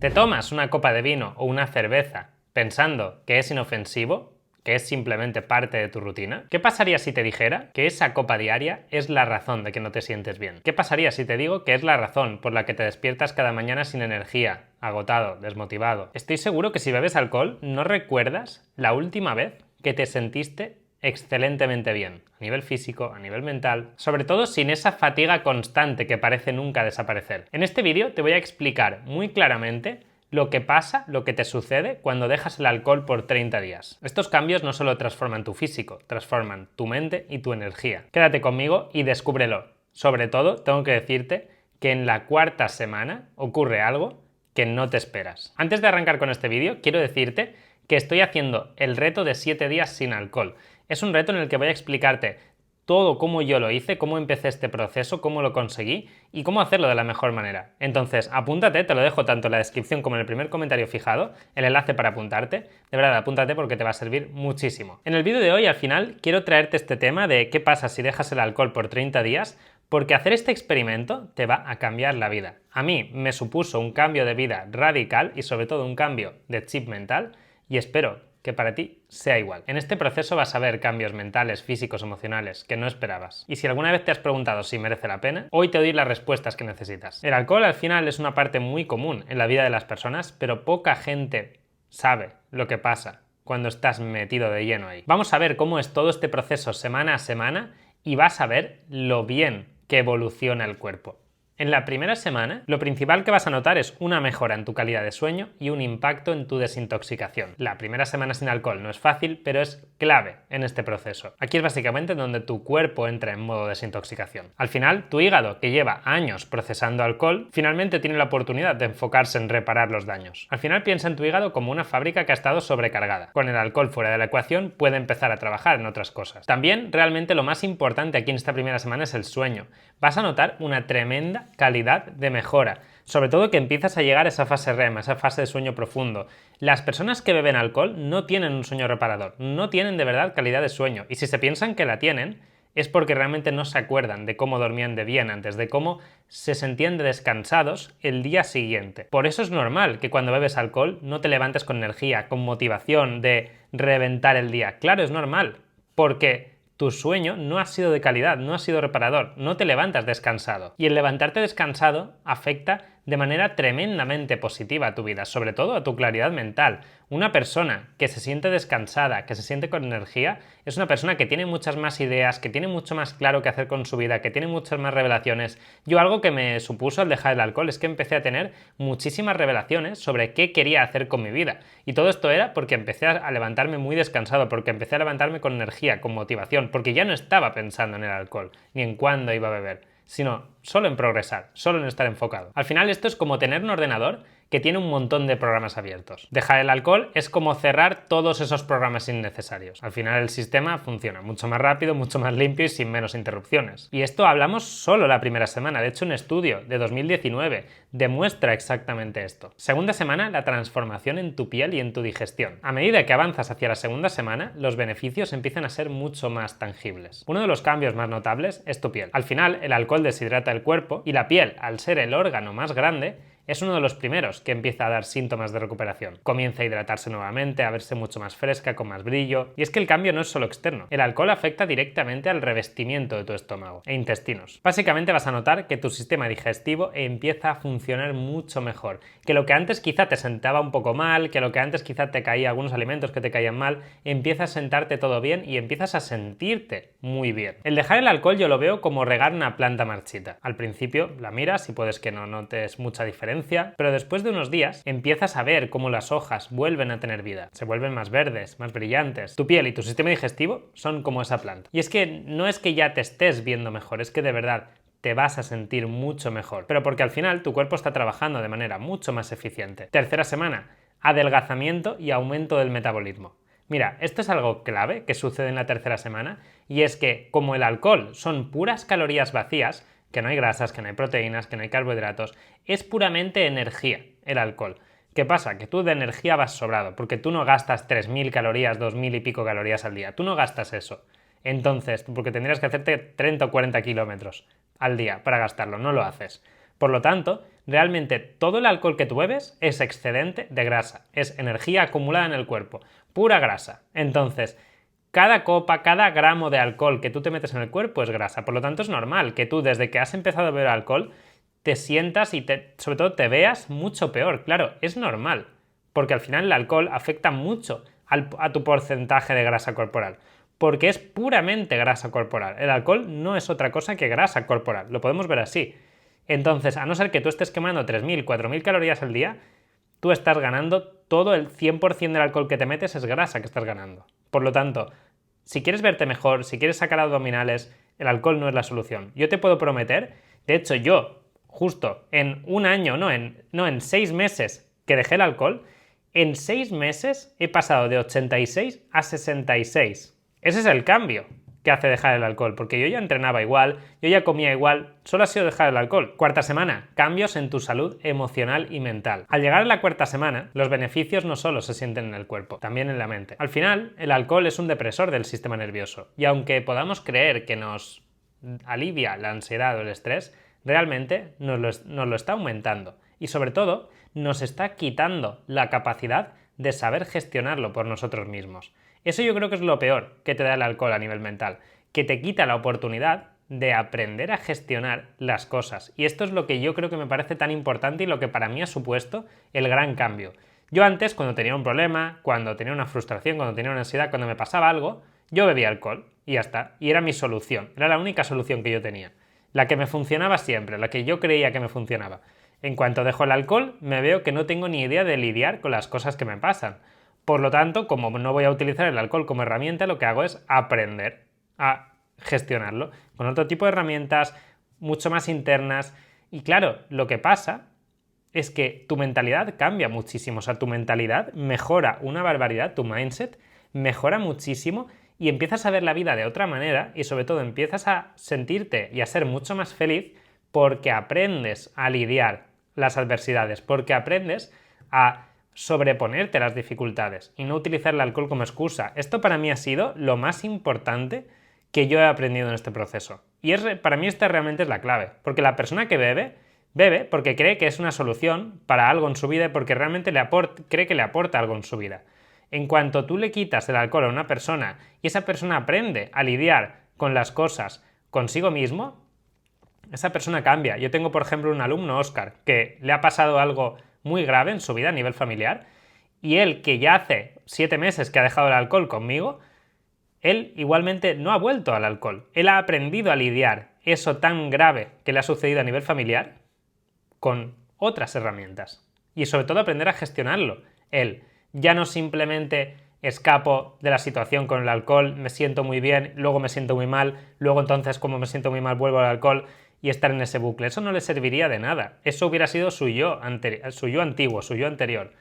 ¿Te tomas una copa de vino o una cerveza pensando que es inofensivo, que es simplemente parte de tu rutina? ¿Qué pasaría si te dijera que esa copa diaria es la razón de que no te sientes bien? ¿Qué pasaría si te digo que es la razón por la que te despiertas cada mañana sin energía, agotado, desmotivado? Estoy seguro que si bebes alcohol no recuerdas la última vez que te sentiste excelentemente bien, a nivel físico, a nivel mental, sobre todo sin esa fatiga constante que parece nunca desaparecer. En este vídeo te voy a explicar muy claramente lo que pasa, lo que te sucede cuando dejas el alcohol por 30 días. Estos cambios no solo transforman tu físico, transforman tu mente y tu energía. Quédate conmigo y descúbrelo. Sobre todo, tengo que decirte que en la cuarta semana ocurre algo que no te esperas. Antes de arrancar con este vídeo, quiero decirte que estoy haciendo el reto de 7 días sin alcohol. Es un reto en el que voy a explicarte todo cómo yo lo hice, cómo empecé este proceso, cómo lo conseguí y cómo hacerlo de la mejor manera. Entonces, apúntate, te lo dejo tanto en la descripción como en el primer comentario fijado, el enlace para apuntarte. De verdad, apúntate porque te va a servir muchísimo. En el vídeo de hoy, al final, quiero traerte este tema de qué pasa si dejas el alcohol por 30 días, porque hacer este experimento te va a cambiar la vida. A mí me supuso un cambio de vida radical y sobre todo un cambio de chip mental y espero que para ti sea igual. En este proceso vas a ver cambios mentales, físicos, emocionales que no esperabas. Y si alguna vez te has preguntado si merece la pena, hoy te doy las respuestas que necesitas. El alcohol al final es una parte muy común en la vida de las personas, pero poca gente sabe lo que pasa cuando estás metido de lleno ahí. Vamos a ver cómo es todo este proceso semana a semana y vas a ver lo bien que evoluciona el cuerpo. En la primera semana, lo principal que vas a notar es una mejora en tu calidad de sueño y un impacto en tu desintoxicación. La primera semana sin alcohol no es fácil, pero es clave en este proceso. Aquí es básicamente donde tu cuerpo entra en modo desintoxicación. Al final, tu hígado, que lleva años procesando alcohol, finalmente tiene la oportunidad de enfocarse en reparar los daños. Al final, piensa en tu hígado como una fábrica que ha estado sobrecargada. Con el alcohol fuera de la ecuación, puede empezar a trabajar en otras cosas. También, realmente, lo más importante aquí en esta primera semana es el sueño. Vas a notar una tremenda calidad de mejora, sobre todo que empiezas a llegar a esa fase REM, a esa fase de sueño profundo. Las personas que beben alcohol no tienen un sueño reparador, no tienen de verdad calidad de sueño, y si se piensan que la tienen, es porque realmente no se acuerdan de cómo dormían de bien antes, de cómo se sentían descansados el día siguiente. Por eso es normal que cuando bebes alcohol no te levantes con energía, con motivación de reventar el día. Claro, es normal, porque tu sueño no ha sido de calidad, no ha sido reparador, no te levantas descansado. Y el levantarte descansado afecta de manera tremendamente positiva a tu vida, sobre todo a tu claridad mental. Una persona que se siente descansada, que se siente con energía, es una persona que tiene muchas más ideas, que tiene mucho más claro qué hacer con su vida, que tiene muchas más revelaciones. Yo algo que me supuso al dejar el alcohol es que empecé a tener muchísimas revelaciones sobre qué quería hacer con mi vida. Y todo esto era porque empecé a levantarme muy descansado, porque empecé a levantarme con energía, con motivación, porque ya no estaba pensando en el alcohol, ni en cuándo iba a beber, sino solo en progresar, solo en estar enfocado. Al final esto es como tener un ordenador que tiene un montón de programas abiertos. Dejar el alcohol es como cerrar todos esos programas innecesarios. Al final el sistema funciona mucho más rápido, mucho más limpio y sin menos interrupciones. Y esto hablamos solo la primera semana. De hecho, un estudio de 2019 demuestra exactamente esto. Segunda semana, la transformación en tu piel y en tu digestión. A medida que avanzas hacia la segunda semana, los beneficios empiezan a ser mucho más tangibles. Uno de los cambios más notables es tu piel. Al final, el alcohol deshidrata el cuerpo y la piel, al ser el órgano más grande, es uno de los primeros que empieza a dar síntomas de recuperación. Comienza a hidratarse nuevamente, a verse mucho más fresca, con más brillo. Y es que el cambio no es solo externo. El alcohol afecta directamente al revestimiento de tu estómago e intestinos. Básicamente vas a notar que tu sistema digestivo empieza a funcionar mucho mejor. Que lo que antes quizá te sentaba un poco mal, que lo que antes quizá te caía algunos alimentos que te caían mal, empieza a sentarte todo bien y empiezas a sentirte muy bien. El dejar el alcohol yo lo veo como regar una planta marchita. Al principio la miras y puedes que no notes mucha diferencia, pero después de unos días empiezas a ver cómo las hojas vuelven a tener vida, se vuelven más verdes, más brillantes. Tu piel y tu sistema digestivo son como esa planta. Y es que no es que ya te estés viendo mejor, es que de verdad te vas a sentir mucho mejor, pero porque al final tu cuerpo está trabajando de manera mucho más eficiente. Tercera semana, adelgazamiento y aumento del metabolismo. Mira, esto es algo clave que sucede en la tercera semana y es que como el alcohol son puras calorías vacías, que no hay grasas, que no hay proteínas, que no hay carbohidratos, es puramente energía el alcohol. ¿Qué pasa? Que tú de energía vas sobrado, porque tú no gastas 3.000 calorías, 2.000 y pico calorías al día, tú no gastas eso. Entonces, porque tendrías que hacerte 30 o 40 kilómetros al día para gastarlo, no lo haces. Por lo tanto, realmente todo el alcohol que tú bebes es excedente de grasa, es energía acumulada en el cuerpo, pura grasa. Entonces, cada copa, cada gramo de alcohol que tú te metes en el cuerpo es grasa. Por lo tanto, es normal que tú, desde que has empezado a beber alcohol, te sientas y sobre todo te veas mucho peor. Claro, es normal, porque al final el alcohol afecta mucho a tu porcentaje de grasa corporal, porque es puramente grasa corporal. El alcohol no es otra cosa que grasa corporal, lo podemos ver así. Entonces, a no ser que tú estés quemando 3.000, 4.000 calorías al día, tú estás ganando todo el 100% del alcohol que te metes es grasa que estás ganando. Por lo tanto, si quieres verte mejor, si quieres sacar abdominales, el alcohol no es la solución. Yo te puedo prometer, de hecho yo, justo en un año, en 6 meses que dejé el alcohol, en 6 meses he pasado de 86 a 66. Ese es el cambio que hace dejar el alcohol, porque yo ya entrenaba igual, yo ya comía igual, solo ha sido dejar el alcohol. Cuarta semana, cambios en tu salud emocional y mental. Al llegar a la cuarta semana, los beneficios no solo se sienten en el cuerpo, también en la mente. Al final, el alcohol es un depresor del sistema nervioso, y aunque podamos creer que nos alivia la ansiedad o el estrés, realmente nos lo está aumentando, y sobre todo, nos está quitando la capacidad de saber gestionarlo por nosotros mismos. Eso yo creo que es lo peor que te da el alcohol a nivel mental, que te quita la oportunidad de aprender a gestionar las cosas. Y esto es lo que yo creo que me parece tan importante y lo que para mí ha supuesto el gran cambio. Yo antes, cuando tenía un problema, cuando tenía una frustración, cuando tenía una ansiedad, cuando me pasaba algo, yo bebía alcohol y ya está. Y era mi solución, era la única solución que yo tenía. La que me funcionaba siempre, la que yo creía que me funcionaba. En cuanto dejo el alcohol, me veo que no tengo ni idea de lidiar con las cosas que me pasan. Por lo tanto, como no voy a utilizar el alcohol como herramienta, lo que hago es aprender a gestionarlo con otro tipo de herramientas mucho más internas. Y claro, lo que pasa es que tu mentalidad cambia muchísimo. O sea, tu mentalidad mejora una barbaridad, tu mindset mejora muchísimo y empiezas a ver la vida de otra manera y sobre todo empiezas a sentirte y a ser mucho más feliz porque aprendes a lidiar las adversidades, porque aprendes a sobreponerte a las dificultades y no utilizar el alcohol como excusa. Esto para mí ha sido lo más importante que yo he aprendido en este proceso. Y para mí esta realmente es la clave, porque la persona que bebe porque cree que es una solución para algo en su vida y porque realmente cree que le aporta algo en su vida. En cuanto tú le quitas el alcohol a una persona y esa persona aprende a lidiar con las cosas consigo mismo, esa persona cambia. Yo tengo, por ejemplo, un alumno, Óscar, que le ha pasado algo muy grave en su vida a nivel familiar y él, que ya hace 7 meses que ha dejado el alcohol conmigo, él igualmente no ha vuelto al alcohol. Él ha aprendido a lidiar eso tan grave que le ha sucedido a nivel familiar con otras herramientas y sobre todo aprender a gestionarlo. Él ya no simplemente escapo de la situación con el alcohol, me siento muy bien, luego me siento muy mal, luego entonces como me siento muy mal vuelvo al alcohol y estar en ese bucle. Eso no le serviría de nada. Eso hubiera sido su yo antiguo, su yo anterior.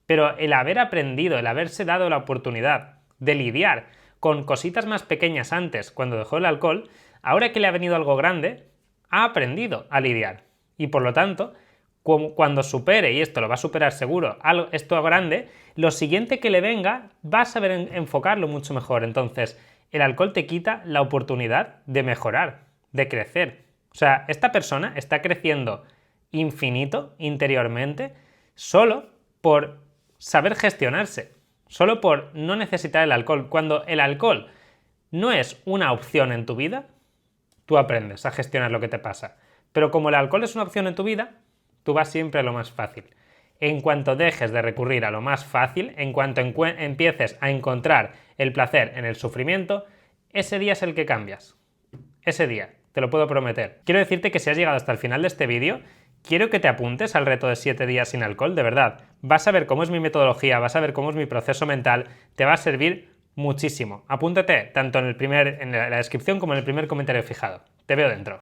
Pero el haber aprendido, el haberse dado la oportunidad de lidiar con cositas más pequeñas antes, cuando dejó el alcohol, ahora que le ha venido algo grande, ha aprendido a lidiar. Y por lo tanto, cuando supere, y esto lo va a superar seguro, esto grande, lo siguiente que le venga va a saber enfocarlo mucho mejor. Entonces, el alcohol te quita la oportunidad de mejorar, de crecer. O sea, esta persona está creciendo infinito interiormente solo por saber gestionarse, solo por no necesitar el alcohol. Cuando el alcohol no es una opción en tu vida, tú aprendes a gestionar lo que te pasa. Pero como el alcohol es una opción en tu vida, tú vas siempre a lo más fácil. En cuanto dejes de recurrir a lo más fácil, en cuanto empieces a encontrar el placer en el sufrimiento, ese día es el que cambias. Ese día, te lo puedo prometer. Quiero decirte que si has llegado hasta el final de este vídeo, quiero que te apuntes al reto de 7 días sin alcohol, de verdad. Vas a ver cómo es mi metodología, vas a ver cómo es mi proceso mental, te va a servir muchísimo. Apúntate tanto en la descripción como en el primer comentario fijado. Te veo dentro.